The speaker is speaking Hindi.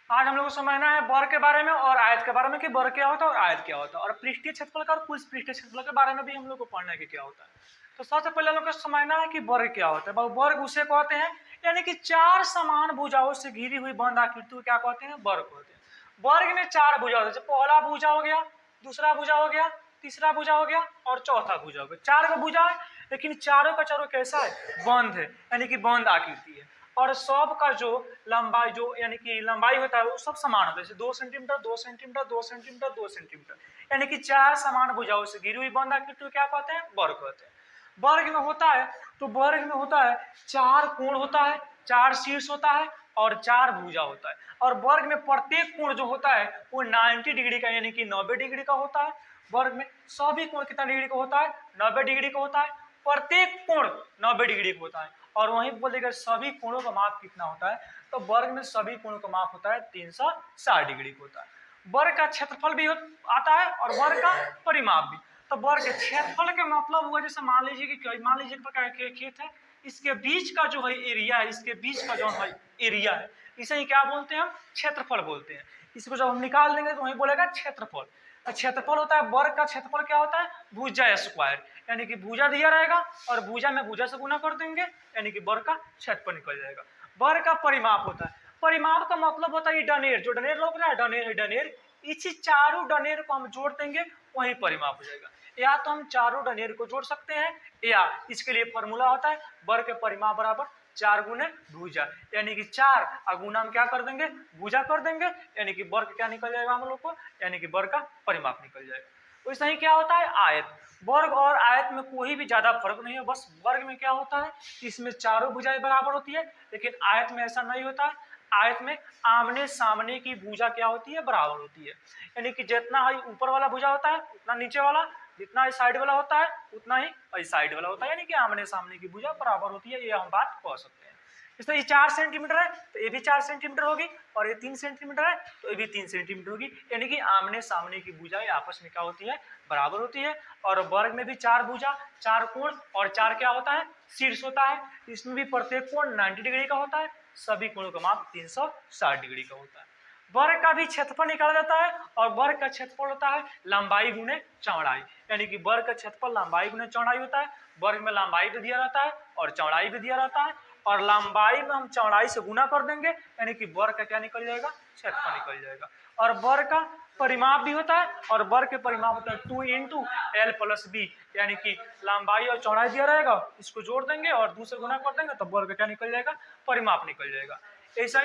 आज हम लोग को समझना है वर्ग के बारे में और आयत के बारे में कि वर्ग क्या होता है और आयत क्या होता है, और पृष्ठीय क्षेत्रफल का और कुल पृष्ठीय क्षेत्रफल के बारे में भी हम लोग को पढ़ना है कि क्या होता है। तो सबसे पहले हम लोग को समझना है कि वर्ग क्या होता है। वर्ग उसे कहते हैं यानी कि चार समान भुजाओं से घिरी हुई बंद आकृति को क्या कहते हैं, वर्ग कहते हैं। वर्ग में चार भुजा होते हैं, पहला भुजा हो गया, दूसरा भुजा हो गया, तीसरा भुजा हो गया और चौथा भुजा हो गया। चार का भुजा है, लेकिन चारों का चारों कैसा है, बंद है, यानी कि बंद आकृति है। और सब का जो लंबाई जो यानी कि लंबाई होता है वो सब समान होता है, जैसे 2 सेंटीमीटर 2 सेंटीमीटर 2 सेंटीमीटर 2 सेंटीमीटर, यानी कि चार समान भुजाओं से घिरी हुई बंद आकृति को क्या कहते हैं, वर्ग कहते हैं। वर्ग में होता है तो वर्ग में होता है चार कोण होता है, चार शीर्ष होता है और चार भुजा होता है। और वर्ग में प्रत्येक कोण जो होता है वो 90 डिग्री का यानी कि 90 डिग्री का होता है। वर्ग में सभी कोण कितना डिग्री का होता है, 90 डिग्री का होता है। प्रत्येक कोण 90 डिग्री का होता है। और वहीं बोलेगा सभी कोणों का माप कितना होता है, तो वर्ग में सभी कोणों का माप होता है 360 डिग्री का होता है। वर्ग का क्षेत्रफल भी आता है और वर्ग का परिमाप भी। तो वर्ग के क्षेत्रफल के मतलब हुआ, जैसे मान लीजिए एक प्रकार के खेत है, इसके बीच का जो है एरिया है, इसके बीच का जो है एरिया है, इसे ही क्या बोलते हैं, हम क्षेत्रफल बोलते हैं। इसको जब हम निकाल देंगे तो वही बोलेगा क्षेत्रफल। क्षेत्रफल होता है, वर्ग का क्षेत्रफल क्या होता है, भुजा स्क्वायर, यानी कि भुजा दिया रहेगा और भुजा में भुजा से गुना कर देंगे, यानी कि वर्ग का क्षेत्रफल निकल जाएगा। वर्ग का परिमाप होता है, परिमाप का मतलब होता है डनेर, जो डनेर लोग रहा है डनेर है, डनेर इसी चारों डनेर को हम जोड़ देंगे वही परिमाप हो जाएगा। या तो हम चारों डनेर को जोड़ सकते हैं या इसके लिए फॉर्मूला होता है वर्ग के परिमाप बराबर 4 गुने भुजा, यानी कि 4 गुना हम क्या कर देंगे, भुजा कर देंगे, यानी कि वर्ग क्या निकल जाएगा हम लोग को, यानी कि वर्ग का परिमाप निकल जाएगा। वैसे ही क्या होता है आयत, वर्ग और आयत में कोई भी ज्यादा फर्क नहीं है। बस वर्ग में क्या होता है, इसमें चारों भुजाएं बराबर होती है, लेकिन आयत में ऐसा नहीं होता है। आयत में आमने सामने की भुजा क्या होती है, बराबर होती है, यानी कि जितना ही ऊपर वाला भुजा होता है उतना नीचे वाला, जितना इस साइड वाला होता है उतना ही इस साइड वाला होता है, यानी कि आमने सामने की भुजा बराबर होती है। ये हम बात कह सकते हैं। इसमें ये 4 सेंटीमीटर है तो ये भी 4 सेंटीमीटर होगी, और ये 3 सेंटीमीटर है तो ये भी 3 सेंटीमीटर होगी, यानी कि आमने सामने की भुजाएं आपस में क्या होती है, बराबर होती है। और वर्ग में भी 4 भुजा, 4 कोण और 4 क्या होता है, शीर्ष होता है। इसमें भी प्रत्येक कोण 90 डिग्री का होता है, सभी कोणों का माप 360 डिग्री का होता है। वर्ग का भी क्षेत्रफल निकाला जाता है, और वर्ग का क्षेत्रफल होता है लंबाई गुने चौड़ाई, यानी कि वर्ग का क्षेत्रफल लंबाई गुने चौड़ाई होता है। वर्ग में लंबाई भी दिया रहता है और चौड़ाई भी दिया रहता है, और लंबाई में हम चौड़ाई से गुना कर देंगे, यानी कि वर्ग का क्या निकल जाएगा, क्षेत्रफल निकल जाएगा। और वर्ग का परिमाप भी होता है, और वर्ग के परिमाप होता है 2 इंटू एल प्लस बी, यानी कि लंबाई और चौड़ाई दिया रहेगा, इसको जोड़ देंगे और 2 से गुना कर देंगे तो वर्ग का क्या निकल जाएगा, परिमाप निकल जाएगा। ऐसा